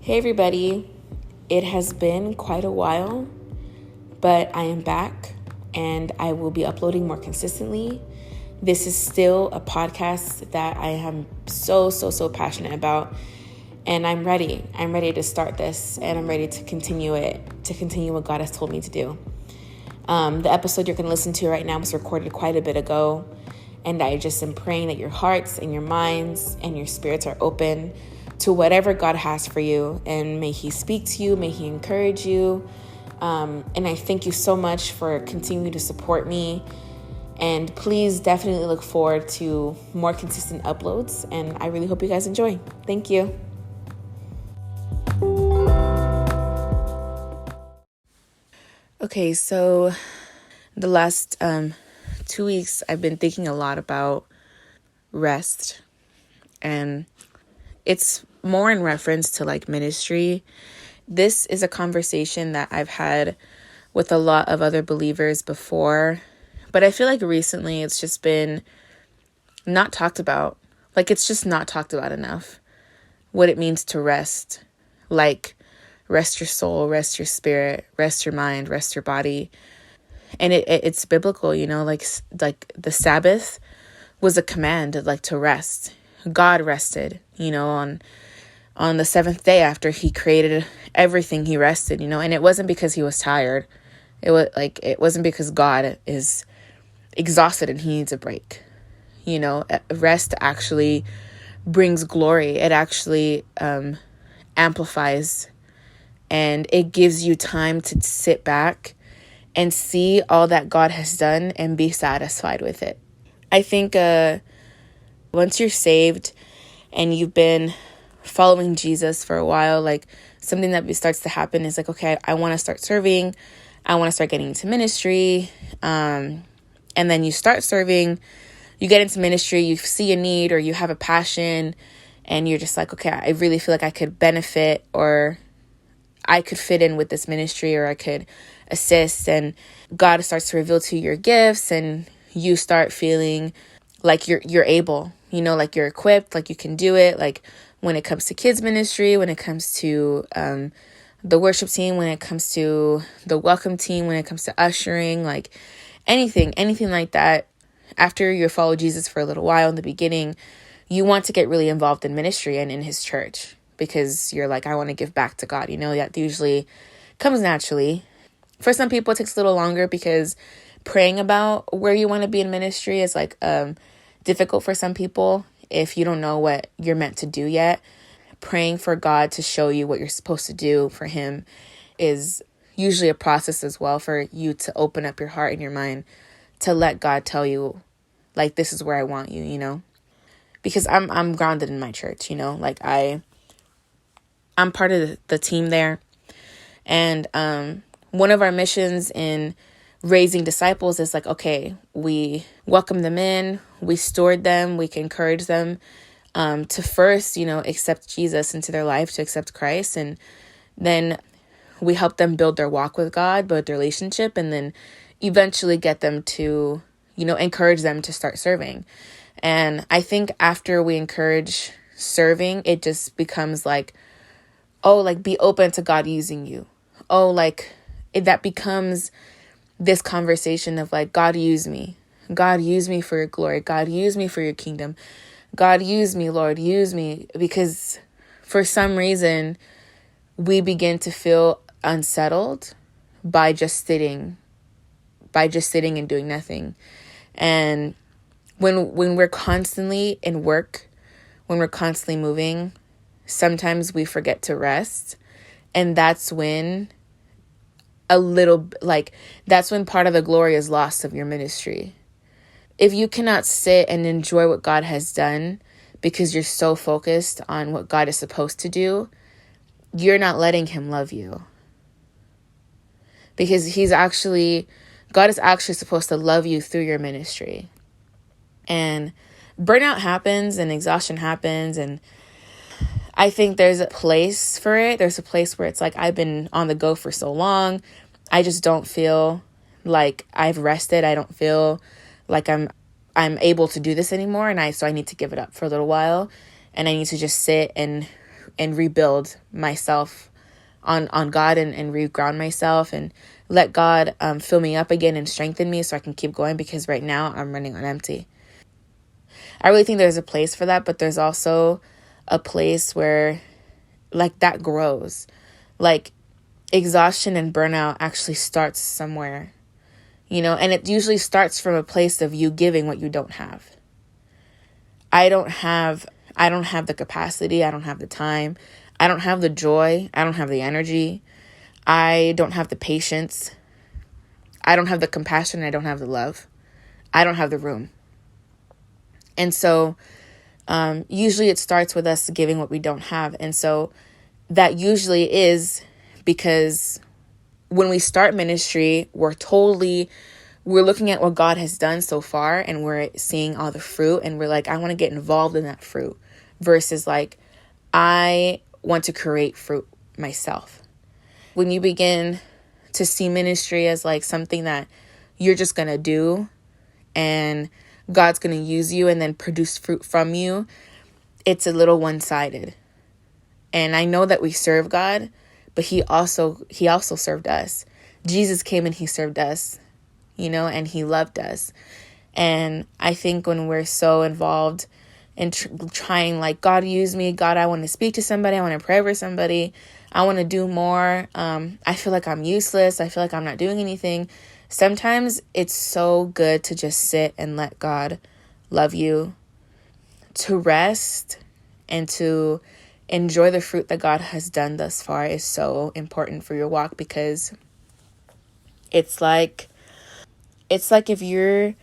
Hey everybody, it has been quite a while, but I am back and I will be uploading more consistently. This is still a podcast that I am so passionate about, and I'm ready. I'm ready to start this, and I'm ready to continue what God has told me to do. The episode you're going to listen to right now was recorded quite a bit ago, and I just am praying that your hearts and your minds and your spirits are open to whatever God has for you, and may He speak to you, may He encourage you, and I thank you so much for continuing to support me, and please definitely look forward to more consistent uploads, and I really hope you guys enjoy. Thank you. Okay, so the last 2 weeks I've been thinking a lot about rest, and it's more in reference to like ministry. This is a conversation that I've had with a lot of other believers before, but I feel like recently it's just been not talked about. Like, it's just not talked about enough. What it means to rest, like rest your soul, rest your spirit, rest your mind, rest your body. And it's biblical, you know, like the Sabbath was a command, like to rest. God rested, you know, on the seventh day after He created everything. He rested, you know, and it wasn't because He was tired. It wasn't because God is exhausted and He needs a break. You know, rest actually brings glory. It actually amplifies, and it gives you time to sit back and see all that God has done and be satisfied with it. I think once you're saved and you've been following Jesus for a while, like something that starts to happen is like, okay, I want to start serving. I want to start getting into ministry. And then you start serving, you get into ministry, you see a need or you have a passion, and you're just like, okay, I really feel like I could benefit, or I could fit in with this ministry, or I could assist. And God starts to reveal to you your gifts, and you start feeling like you're able, you know, like you're equipped, like you can do it. Like when it comes to kids ministry, when it comes to the worship team, when it comes to the welcome team, when it comes to ushering, like anything like that. After you follow Jesus for a little while in the beginning, you want to get really involved in ministry and in His church, because you're like, I want to give back to God. You know, that usually comes naturally. For some people, it takes a little longer because praying about where you want to be in ministry is like difficult for some people. If you don't know what you're meant to do yet, praying for God to show you what you're supposed to do for Him is usually a process as well, for you to open up your heart and your mind to let God tell you, like, this is where I want you, you know? Because I'm grounded in my church, you know? Like I'm part of the team there. And one of our missions in raising disciples is like, okay, we welcome them in, we steward them, we can encourage them to first, you know, accept Jesus into their life, to accept Christ. And then we help them build their walk with God, build their relationship, and then eventually get them to, you know, encourage them to start serving. And I think after we encourage serving, it just becomes like, oh, like, be open to God using you. Oh, like, that becomes this conversation of like, God, use me. God, use me for your glory. God, use me for your kingdom. God, use me, Lord, use me. Because for some reason, we begin to feel unsettled by just sitting and doing nothing. And when we're constantly in work, when we're constantly moving, sometimes we forget to rest. And that's when that's when part of the glory is lost of your ministry. If you cannot sit and enjoy what God has done because you're so focused on what God is supposed to do, you're not letting Him love you. Because God is actually supposed to love you through your ministry. And burnout happens and exhaustion happens, and I think there's a place for it. There's a place where it's like, I've been on the go for so long. I just don't feel like I've rested. I don't feel like I'm able to do this anymore. So I need to give it up for a little while. And I need to just sit and and rebuild myself on God, and reground myself and let God fill me up again and strengthen me so I can keep going, because right now I'm running on empty. I really think there's a place for that, but there's also a place where like that grows. Like exhaustion and burnout actually starts somewhere, and it usually starts from a place of you giving what you don't have. I don't have the capacity. I don't have the time. I don't have the joy. I don't have the energy. I don't have the patience. I don't have the compassion. I don't have the love. I don't have the room. And so usually it starts with us giving what we don't have. And so that usually is because when we start ministry, we're looking at what God has done so far, and we're seeing all the fruit, and we're like, I want to get involved in that fruit, versus like, I want to create fruit myself. When you begin to see ministry as like something that you're just going to do and God's going to use you and then produce fruit from you, it's a little one-sided. And I know that we serve God, but he also served us. Jesus came and he served us, and he loved us. And I think when we're so involved in trying, like, God, use me, God, I want to speak to somebody, I want to pray over somebody, I want to do more, I feel like I'm useless, I feel like I'm not doing anything. Sometimes it's so good to just sit and let God love you, to rest and to enjoy the fruit that God has done thus far is so important for your walk, because it's like if you're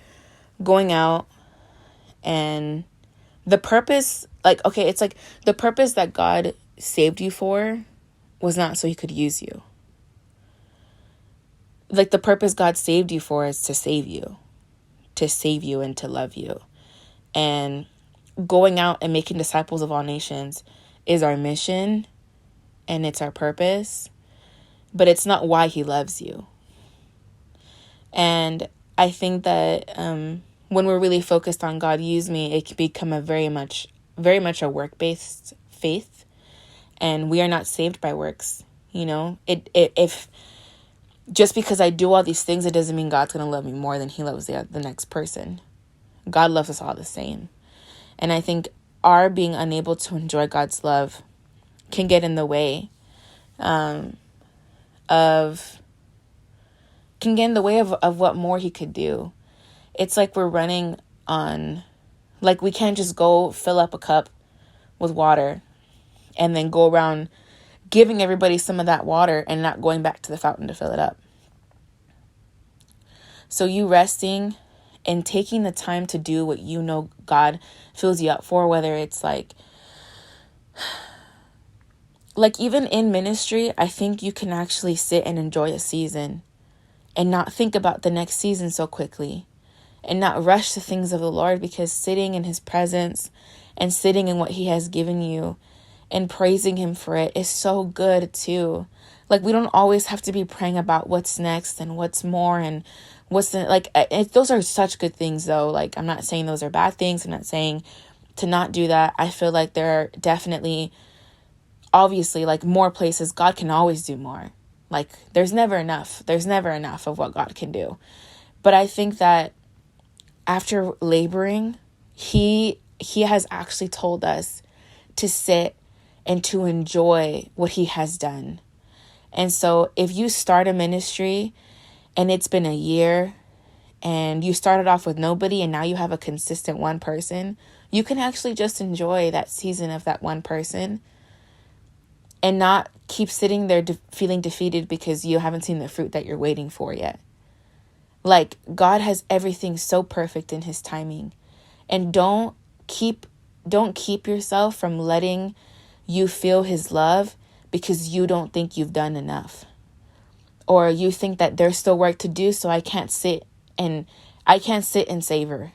going out and the purpose, it's like the purpose that God saved you for was not so he could use you. Like the purpose God saved you for is to save you and to love you. And going out and making disciples of all nations is our mission and it's our purpose, but it's not why he loves you. And I think that when we're really focused on God, use me, it can become a very much a work-based faith, and we are not saved by works. If just because I do all these things, it doesn't mean God's going to love me more than he loves the next person. God loves us all the same. And I think our being unable to enjoy God's love can get in the way of what more he could do. It's like we're running on, like we can't just go fill up a cup with water and then go around giving everybody some of that water and not going back to the fountain to fill it up. So you resting and taking the time to do what God fills you up for, whether it's like even in ministry, I think you can actually sit and enjoy a season and not think about the next season so quickly and not rush the things of the Lord, because sitting in his presence and sitting in what he has given you and praising him for it is so good too. Like, we don't always have to be praying about what's next and what's more and those are such good things though. Like, I'm not saying those are bad things. I'm not saying to not do that. I feel like there are definitely, obviously, like, more places. God can always do more. Like, there's never enough. There's never enough of what God can do. But I think that after laboring, he has actually told us to sit and to enjoy what he has done. And so if you start a ministry and it's been a year and you started off with nobody and now you have a consistent one person, you can actually just enjoy that season of that one person and not keep sitting there feeling defeated because you haven't seen the fruit that you're waiting for yet. Like, God has everything so perfect in his timing. And don't keep yourself from letting you feel his love because you don't think you've done enough. Or you think that there's still work to do, so I can't sit and savor.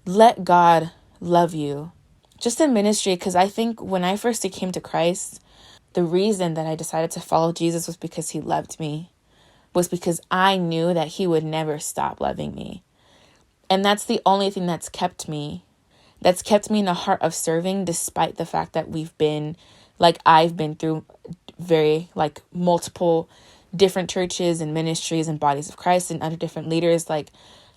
Let God love you. Just in ministry, because I think when I first came to Christ, the reason that I decided to follow Jesus was because he loved me. Was because I knew that he would never stop loving me. And that's the only thing that's kept me in a heart of serving, despite the fact that we've been Like, I've been through very, like, multiple different churches and ministries and bodies of Christ and under different leaders. Like,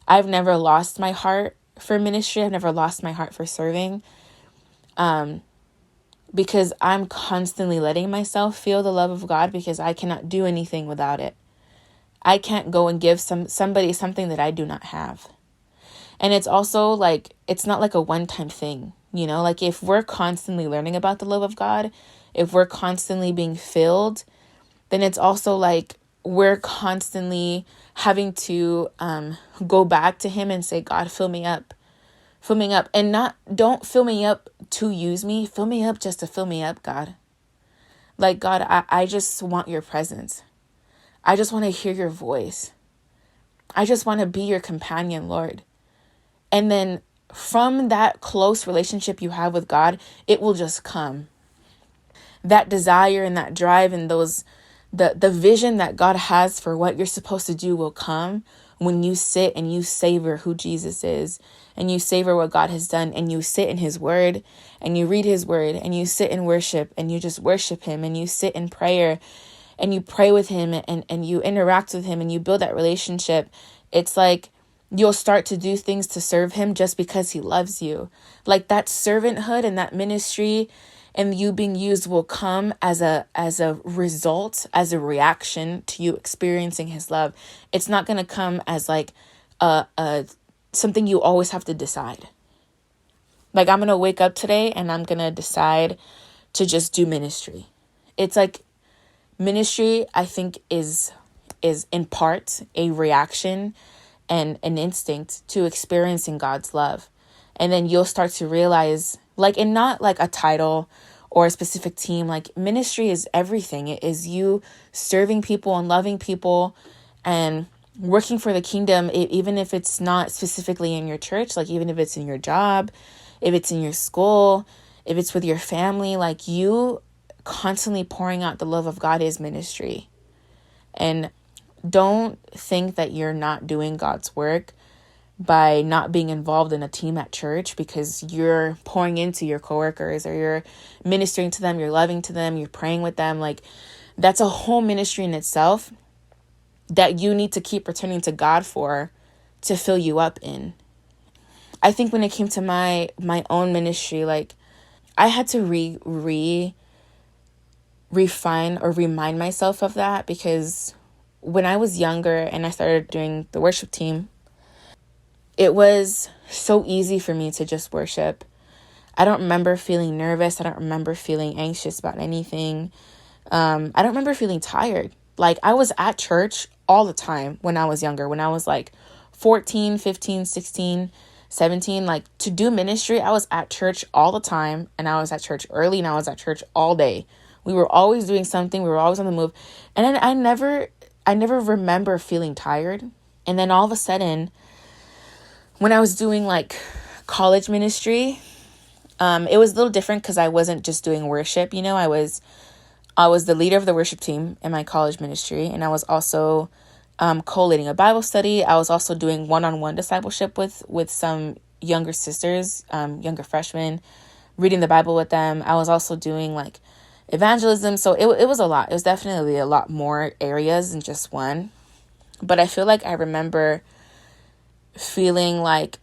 I've never lost my heart for ministry. I've never lost my heart for serving. Because I'm constantly letting myself feel the love of God, because I cannot do anything without it. I can't go and give somebody something that I do not have. And it's also like, it's not like a one-time thing, you know, like if we're constantly learning about the love of God, if we're constantly being filled, then it's also like we're constantly having to go back to him and say, God, fill me up. Fill me up. And don't fill me up to use me. Fill me up just to fill me up, God. Like, God, I just want your presence. I just want to hear your voice. I just want to be your companion, Lord. And then from that close relationship you have with God, it will just come. That desire and that drive and the vision that God has for what you're supposed to do will come when you sit and you savor who Jesus is, and you savor what God has done, and you sit in his word and you read his word, and you sit in worship and you just worship him, and you sit in prayer and you pray with him, and you interact with him, and you build that relationship. It's like you'll start to do things to serve him just because he loves you. Like, that servanthood and that ministry and you being used will come as a result, as a reaction to you experiencing his love. It's not going to come as like something you always have to decide. Like, I'm going to wake up today and I'm going to decide to just do ministry. It's like, ministry, I think, is in part a reaction and an instinct to experiencing God's love. And then you'll start to realize, like, and not like a title or a specific team, like, ministry is everything. It is you serving people and loving people and working for the kingdom, even if it's not specifically in your church, like even if it's in your job, if it's in your school, if it's with your family, like, you constantly pouring out the love of God is ministry. And don't think that you're not doing God's work by not being involved in a team at church because you're pouring into your coworkers, or you're ministering to them, you're loving to them, you're praying with them. Like, that's a whole ministry in itself that you need to keep returning to God for, to fill you up in. I think when it came to my own ministry, like, I had to refine or remind myself of that, because when I was younger and I started doing the worship team, it was so easy for me to just worship. I don't remember feeling nervous. I don't remember feeling anxious about anything. I don't remember feeling tired. Like, I was at church all the time when I was younger, when I was like 14, 15, 16, 17, like, to do ministry, I was at church all the time, and I was at church early, and I was at church all day. We were always doing something. We were always on the move. And then I never remember feeling tired. And then all of a sudden, when I was doing like college ministry, it was a little different because I wasn't just doing worship. You know, I was the leader of the worship team in my college ministry, and I was also co-leading a Bible study. I was also doing one-on-one discipleship with some younger sisters, younger freshmen, reading the Bible with them. I was also doing like evangelism. So it was a lot. It was definitely a lot more areas than just one. But I feel like I remember feeling like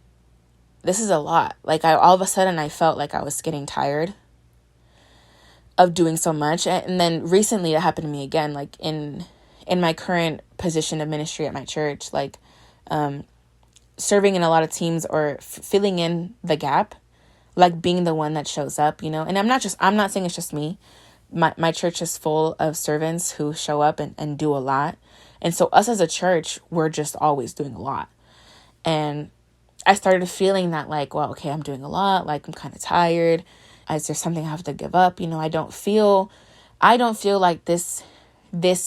this is a lot. Like, all of a sudden I felt like I was getting tired of doing so much. And then recently it happened to me again, like in my current position of ministry at my church, like serving in a lot of teams, or filling in the gap, like being the one that shows up, you know. And I'm not saying it's just me. My church is full of servants who show up and do a lot. And so us as a church, we're just always doing a lot. And I started feeling that, like, well, okay, I'm doing a lot. Like, I'm kind of tired. Is there something I have to give up? You know, I don't feel like this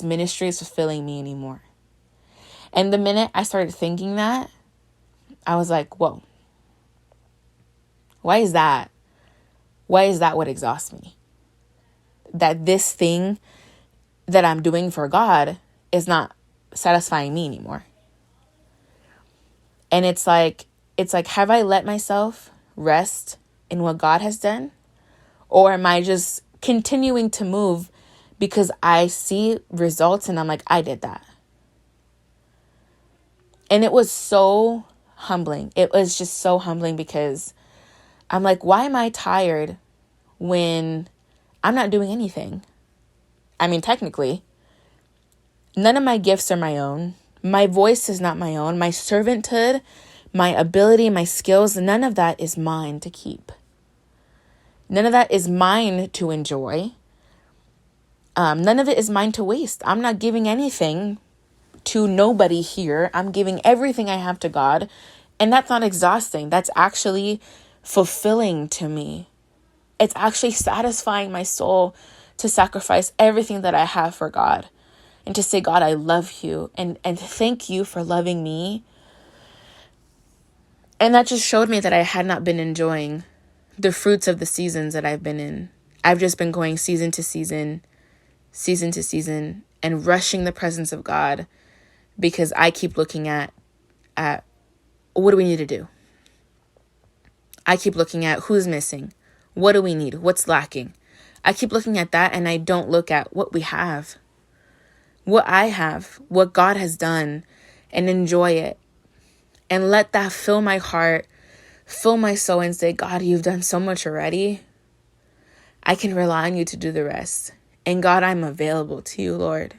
ministry is fulfilling me anymore. And the minute I started thinking that, I was like, whoa, why is that? Why is that what exhausts me? That this thing that I'm doing for God is not satisfying me anymore. And it's like, have I let myself rest in what God has done? Or am I just continuing to move because I see results and I'm like, I did that. And it was so humbling. It was just so humbling because I'm like, why am I tired when I'm not doing anything? I mean, technically, none of my gifts are my own. My voice is not my own. My servanthood, my ability, my skills, none of that is mine to keep. None of that is mine to enjoy. None of it is mine to waste. I'm not giving anything to nobody here. I'm giving everything I have to God. And that's not exhausting. That's actually fulfilling to me. It's actually satisfying my soul to sacrifice everything that I have for God and to say, God, I love you and thank you for loving me. And that just showed me that I had not been enjoying the fruits of the seasons that I've been in. I've just been going season to season, and rushing the presence of God because I keep looking at what do we need to do? I keep looking at who's missing. What do we need? What's lacking? I keep looking at that and I don't look at what we have, what I have, what God has done, and enjoy it. And let that fill my heart, fill my soul, and say, God, you've done so much already. I can rely on you to do the rest. And God, I'm available to you, Lord.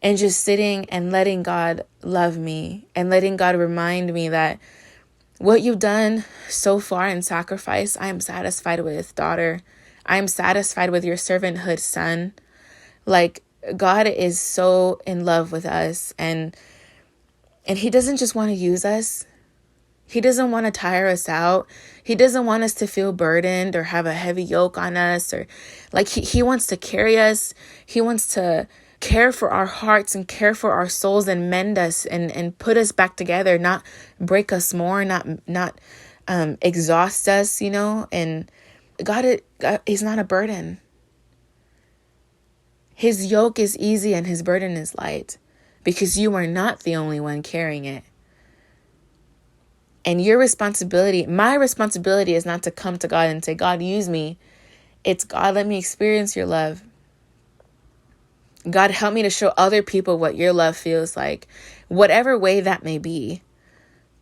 And just sitting and letting God love me and letting God remind me that what you've done so far in sacrifice, I am satisfied with, daughter. I am satisfied with your servanthood, son. Like, God is so in love with us, and he doesn't just want to use us. He doesn't want to tire us out. He doesn't want us to feel burdened or have a heavy yoke on us, or like he wants to carry us. He wants to care for our hearts and care for our souls and mend us and put us back together, not break us more, not exhaust us, and God is not a burden. His yoke is easy and his burden is light because you are not the only one carrying it. And my responsibility is not to come to God and say, God, use me. It's God, let me experience your love. God, help me to show other people what your love feels like, whatever way that may be.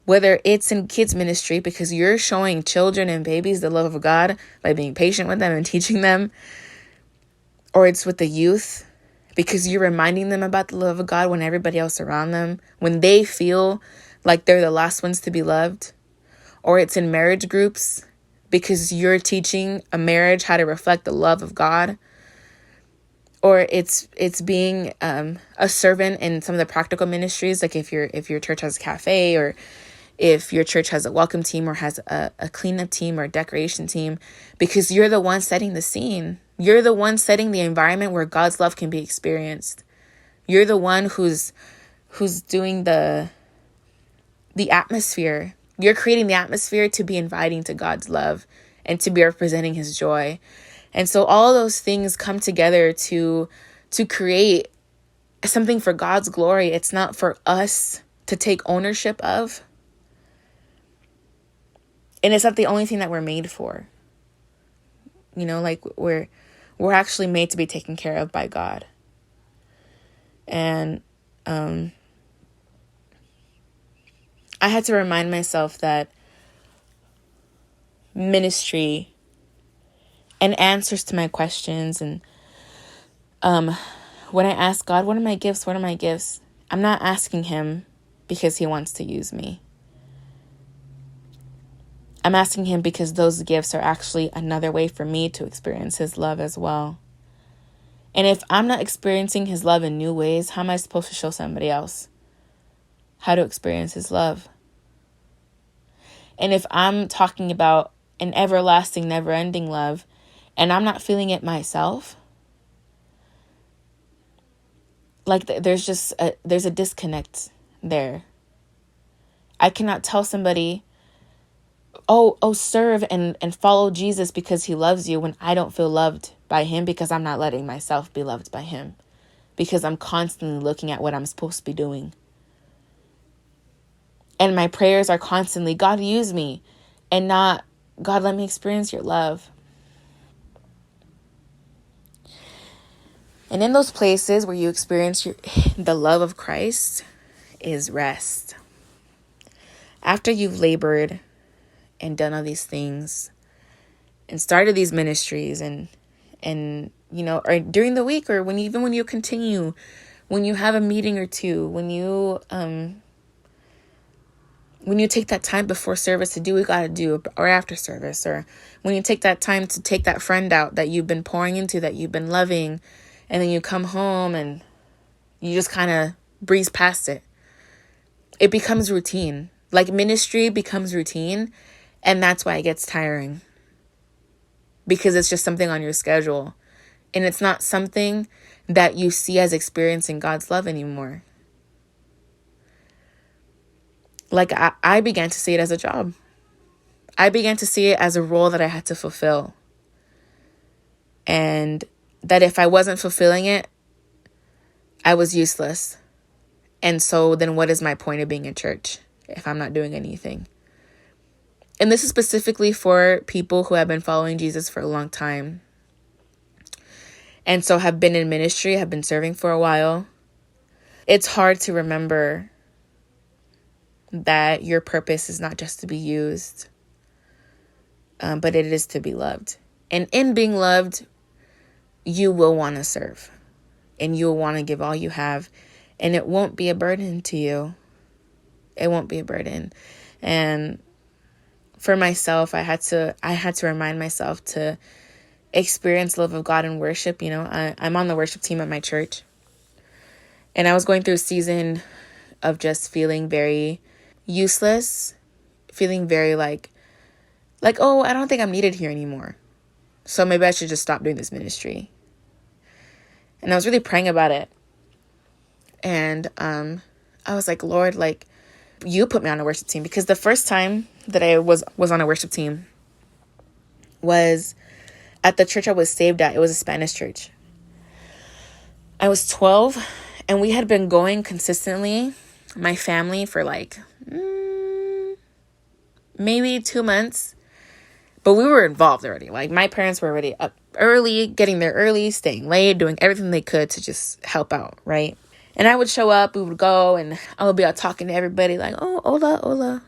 Whether it's in kids ministry because you're showing children and babies the love of God by being patient with them and teaching them, or it's with the youth because you're reminding them about the love of God when everybody else around them, when they feel like they're the last ones to be loved, or it's in marriage groups because you're teaching a marriage how to reflect the love of God, or it's being a servant in some of the practical ministries, like if your church has a cafe, or if your church has a welcome team or has a cleanup team or a decoration team, because you're the one setting the scene. You're the one setting the environment where God's love can be experienced. You're the one who's doing the atmosphere. You're creating the atmosphere to be inviting to God's love and to be representing his joy. And so all those things come together to create something for God's glory. It's not for us to take ownership of. And it's not the only thing that we're made for. Like we're actually made to be taken care of by God. And I had to remind myself that ministry and answers to my questions, and when I ask God, what are my gifts? What are my gifts? I'm not asking him because he wants to use me. I'm asking him because those gifts are actually another way for me to experience his love as well. And if I'm not experiencing his love in new ways, how am I supposed to show somebody else how to experience his love? And if I'm talking about an everlasting, never-ending love, and I'm not feeling it myself, like there's a disconnect there. I cannot tell somebody, oh, serve and follow Jesus because he loves you, when I don't feel loved by him because I'm not letting myself be loved by him, because I'm constantly looking at what I'm supposed to be doing. And my prayers are constantly, God, use me, and not, God, let me experience your love. And in those places where you experience the love of Christ is rest. After you've labored and done all these things and started these ministries and or during the week, or even when you continue, when you have a meeting or two, when you take that time before service to do what you got to do, or after service, or when you take that time to take that friend out that you've been pouring into, that you've been loving, and then you come home and you just kind of breeze past it. It becomes routine. Like ministry becomes routine, and that's why it gets tiring. Because it's just something on your schedule. And it's not something that you see as experiencing God's love anymore. Like I began to see it as a job. I began to see it as a role that I had to fulfill. And that if I wasn't fulfilling it, I was useless. And so then what is my point of being in church if I'm not doing anything? And this is specifically for people who have been following Jesus for a long time. And so have been in ministry, have been serving for a while. It's hard to remember that your purpose is not just to be used, but it is to be loved. And in being loved, you will want to serve. And you'll want to give all you have. And it won't be a burden to you. It won't be a burden. And for myself, I had to remind myself to experience the love of God in worship. I'm on the worship team at my church. And I was going through a season of just feeling very useless, feeling very like, oh, I don't think I'm needed here anymore. So maybe I should just stop doing this ministry. And I was really praying about it. And I was like, Lord, you put me on a worship team. Because the first time that I was on a worship team was at the church I was saved at. It was a Spanish church. I was 12 and we had been going consistently, my family, for maybe 2 months. But we were involved already. Like my parents were already up early, getting there early, staying late, doing everything they could to just help out, right? And I would show up, we would go, and I would be out talking to everybody like, oh, hola.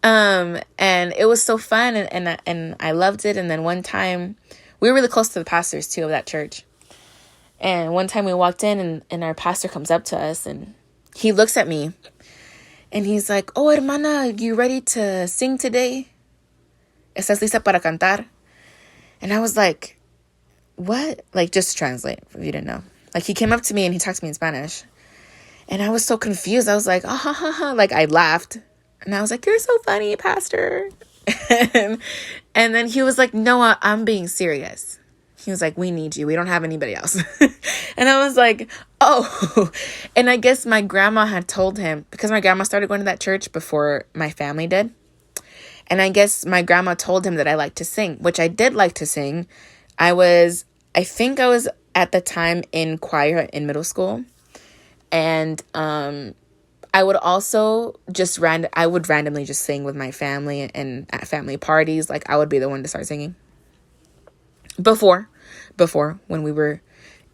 And it was so fun, and I loved it. And then one time, we were really close to the pastors too of that church. And one time we walked in, and our pastor comes up to us, and he looks at me, and he's like, oh, hermana, you ready to sing today? ¿Estás lista para cantar? And I was like, what? Like, just to translate, if you didn't know. Like, he came up to me and he talked to me in Spanish. And I was so confused. I was like, ha, ha, ha. Like, I laughed. And I was like, you're so funny, pastor. and then he was like, Noah, I'm being serious. He was like, we need you. We don't have anybody else. And I was like, oh. And I guess my grandma had told him, because my grandma started going to that church before my family did. And I guess my grandma told him that I liked to sing, which I did like to sing. I think I was at the time in choir in middle school. And I would also I would randomly just sing with my family and at family parties. Like I would be the one to start singing. Before when we were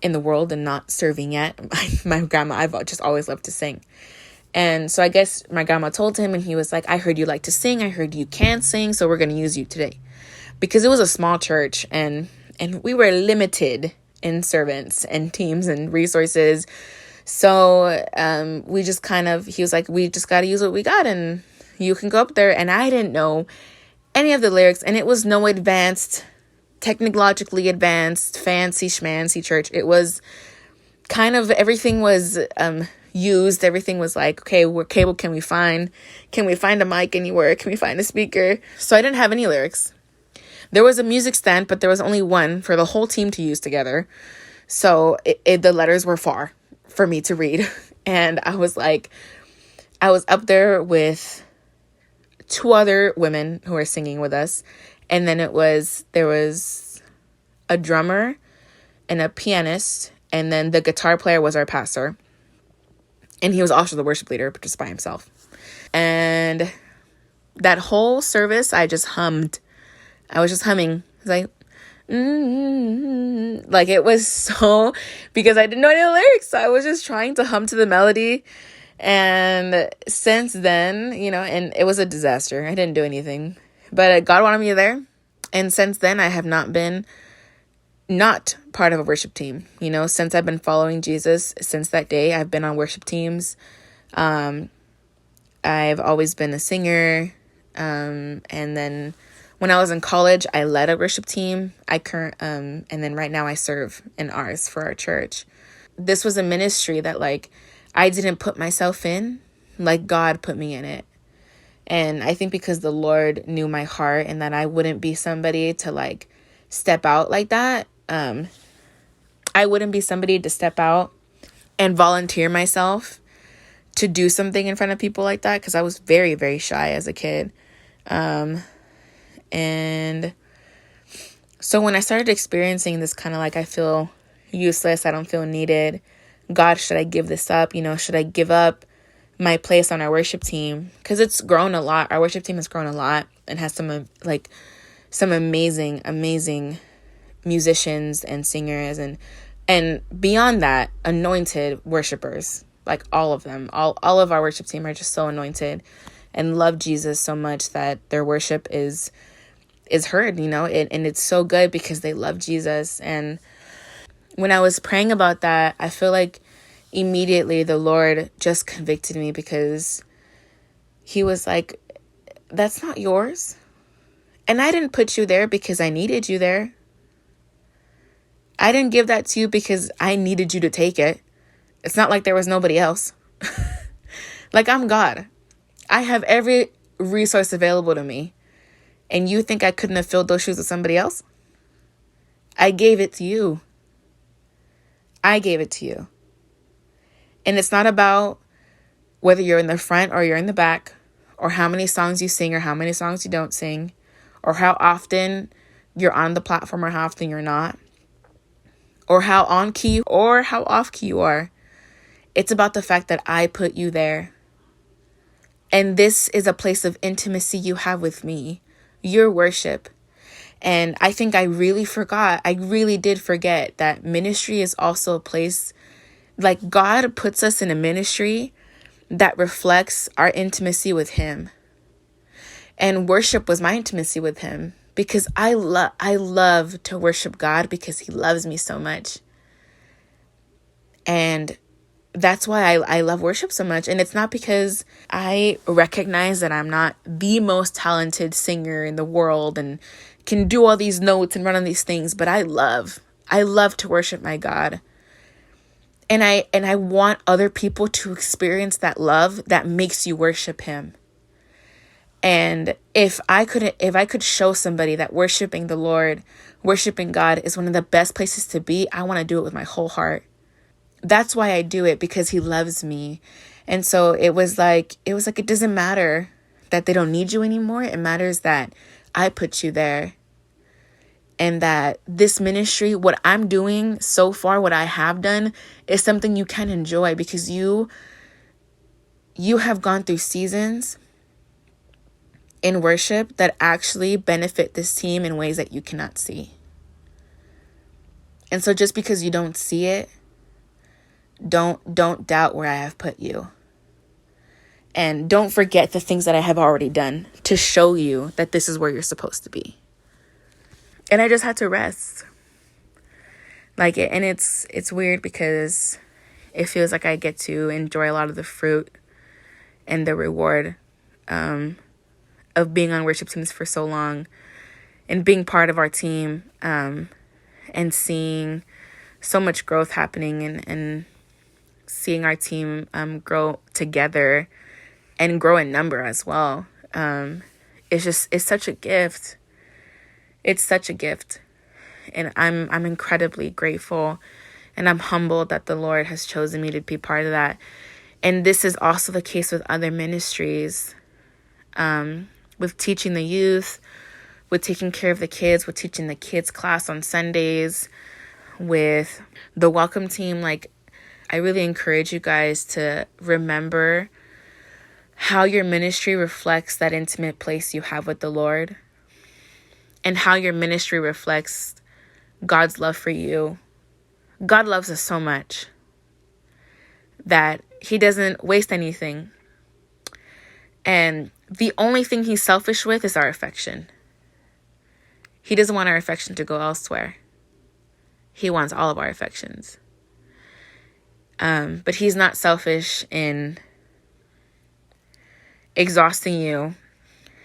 in the world and not serving yet, my grandma, I've just always loved to sing. And so I guess my grandma told him, and he was like, I heard you like to sing. I heard you can sing. So we're going to use you today. Because it was a small church and we were limited in servants and teams and resources. So he was like, we just got to use what we got and you can go up there. And I didn't know any of the lyrics, and it was no advanced, technologically advanced, fancy schmancy church. It was kind of, everything was used. Everything was like, okay, what cable can we find? Can we find a mic anywhere? Can we find a speaker? So I didn't have any lyrics. There was a music stand, but there was only one for the whole team to use together. So the letters were far for me to read. And I was up there with 2 other women who were singing with us. And then there was a drummer and a pianist. And then the guitar player was our pastor. And he was also the worship leader, but just by himself. And that whole service, I just hummed. I was just humming. I was like, Like, it was so, because I didn't know any lyrics, so I was just trying to hum to the melody. And since then, and it was a disaster. I didn't do anything, but God wanted me there. And since then, I have not been not part of a worship team. Since I've been following Jesus, since that day, I've been on worship teams. I've always been a singer. And then when I was in college, I led a worship team. And then right now I serve in ours for our church. This was a ministry that I didn't put myself in, God put me in it. And I think because the Lord knew my heart and that I wouldn't be somebody to step out like that. I wouldn't be somebody to step out and volunteer myself to do something in front of people like that, because I was very, very shy as a kid. And so when I started experiencing this kind of I feel useless, I don't feel needed. God, should I give this up? Should I give up my place on our worship team? Because it's grown a lot. Our worship team has grown a lot and has some amazing, amazing musicians and singers and beyond that, anointed worshipers. All of them, all of our worship team are just so anointed and love Jesus so much that their worship is heard, and it's so good because they love Jesus. And when I was praying about that, I feel immediately the Lord just convicted me, because he was like, that's not yours. And I didn't put you there because I needed you there. I didn't give that to you because I needed you to take it. It's not like there was nobody else. I'm God. I have every resource available to me. And you think I couldn't have filled those shoes with somebody else? I gave it to you. I gave it to you. And it's not about whether you're in the front or you're in the back, or how many songs you sing or how many songs you don't sing, or how often you're on the platform or how often you're not, or how on key or how off key you are. It's about the fact that I put you there. And this is a place of intimacy you have with me, your worship. And I think I really did forget that ministry is also a place, God puts us in a ministry that reflects our intimacy with him. And worship was my intimacy with him, because I love to worship God because he loves me so much. And that's why I love worship so much. And it's not because I recognize that I'm not the most talented singer in the world and can do all these notes and run on these things, but I love to worship my God. And I want other people to experience that love that makes you worship him. And if I could show somebody that worshiping the Lord, worshiping God is one of the best places to be, I want to do it with my whole heart. That's why I do it, because he loves me. And so it was like, it doesn't matter that they don't need you anymore. It matters that I put you there. And that this ministry, what I'm doing so far, what I have done, is something you can enjoy, because you have gone through seasons in worship that actually benefit this team in ways that you cannot see. And so just because you don't see it, don't doubt where I have put you. And don't forget the things that I have already done to show you that this is where you're supposed to be. And I just had to rest. And it's weird because it feels like I get to enjoy a lot of the fruit and the reward of being on worship teams for so long, and being part of our team, and seeing so much growth happening, and seeing our team grow together and grow in number as well. It's such a gift. It's such a gift. And I'm incredibly grateful, and I'm humbled that the Lord has chosen me to be part of that. And this is also the case with other ministries, with teaching the youth, with taking care of the kids, with teaching the kids class on Sundays, with the welcome team. I really encourage you guys to remember how your ministry reflects that intimate place you have with the Lord, and how your ministry reflects God's love for you. God loves us so much that he doesn't waste anything. And the only thing he's selfish with is our affection. He doesn't want our affection to go elsewhere. He wants all of our affections. But he's not selfish in exhausting you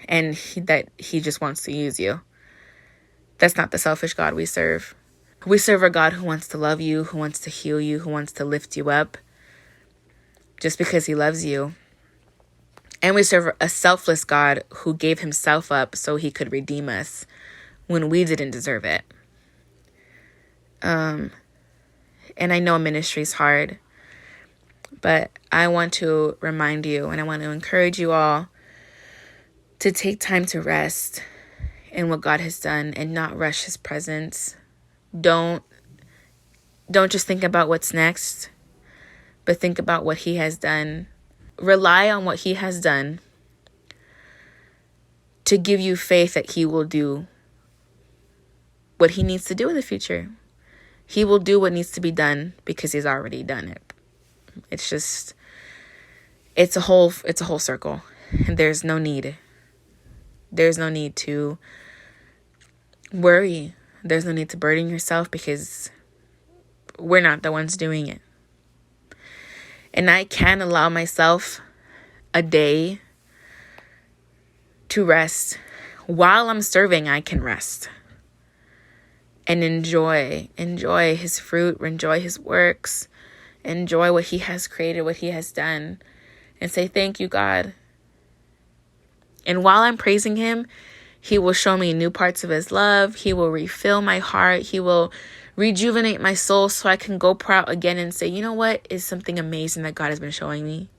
and that he just wants to use you. That's not the selfish God we serve. We serve a God who wants to love you, who wants to heal you, who wants to lift you up just because he loves you. And we serve a selfless God who gave himself up so he could redeem us when we didn't deserve it. And I know ministry is hard, but I want to remind you and I want to encourage you all to take time to rest in what God has done and not rush his presence. Don't just think about what's next, but think about what he has done. Rely on what he has done to give you faith that he will do what he needs to do in the future. He will do what needs to be done because he's already done it. It's a whole circle, and there's no need to worry. There's no need to burden yourself because we're not the ones doing it. And I can allow myself a day to rest. While I'm serving, I can rest and enjoy his fruit, enjoy his works, enjoy what he has created, what he has done, and say, thank you, God. And while I'm praising him, he will show me new parts of his love. He will refill my heart. He will rejuvenate my soul so I can go pour out again and say, you know what is something amazing that God has been showing me?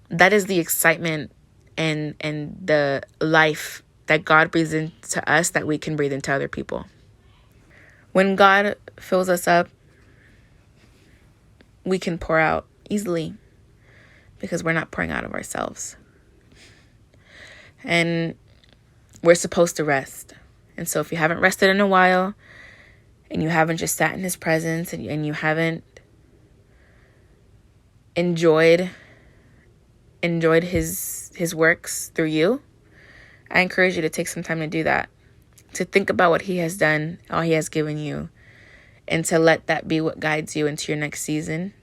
That is the excitement and the life that God breathes into us that we can breathe into other people. When God fills us up, we can pour out easily because we're not pouring out of ourselves. And we're supposed to rest. And so if you haven't rested in a while and you haven't just sat in his presence and you haven't enjoyed his works through you, I encourage you to take some time to do that, to think about what he has done, all he has given you, and to let that be what guides you into your next season,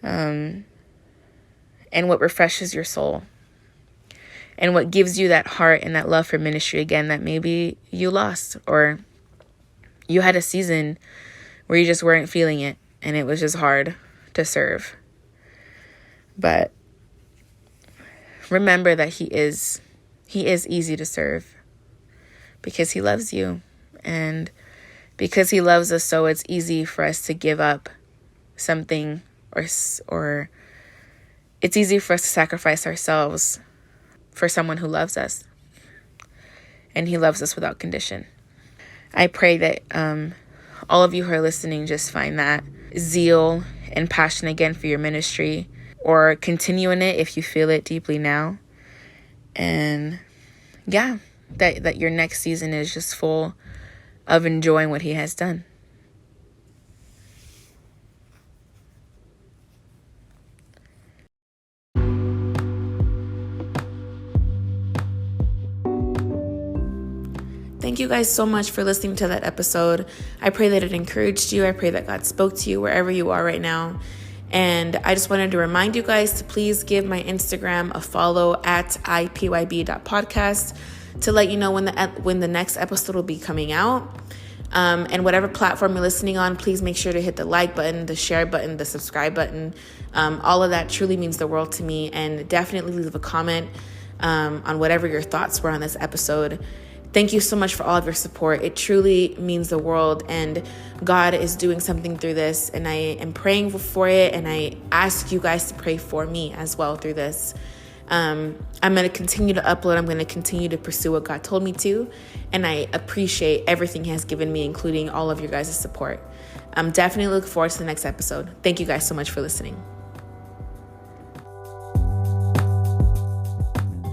and what refreshes your soul, and what gives you that heart and that love for ministry again that maybe you lost, or you had a season where you just weren't feeling it and it was just hard to serve. But remember that he is easy to serve because he loves you, and because he loves us, so it's easy for us to give up something, or it's easy for us to sacrifice ourselves for someone who loves us, and he loves us without condition. I pray that all of you who are listening just find that zeal and passion again for your ministry, or continue in it if you feel it deeply now. And yeah, that your next season is just full of enjoying what he has done. Thank you guys so much for listening to that episode. I pray that it encouraged you. I pray that God spoke to you wherever you are right now. And I just wanted to remind you guys to please give my Instagram a follow at ipyb.podcast to let you know when the next episode will be coming out. And whatever platform you're listening on, please make sure to hit the like button, the share button, the subscribe button. All of that truly means the world to me. And definitely leave a comment on whatever your thoughts were on this episode. Thank you so much for all of your support. It truly means the world, and God is doing something through this, and I am praying for it, and I ask you guys to pray for me as well through this. I'm going to continue to upload. I'm going to continue to pursue what God told me to, and I appreciate everything he has given me, including all of your guys' support. I'm definitely looking forward to the next episode. Thank you guys so much for listening.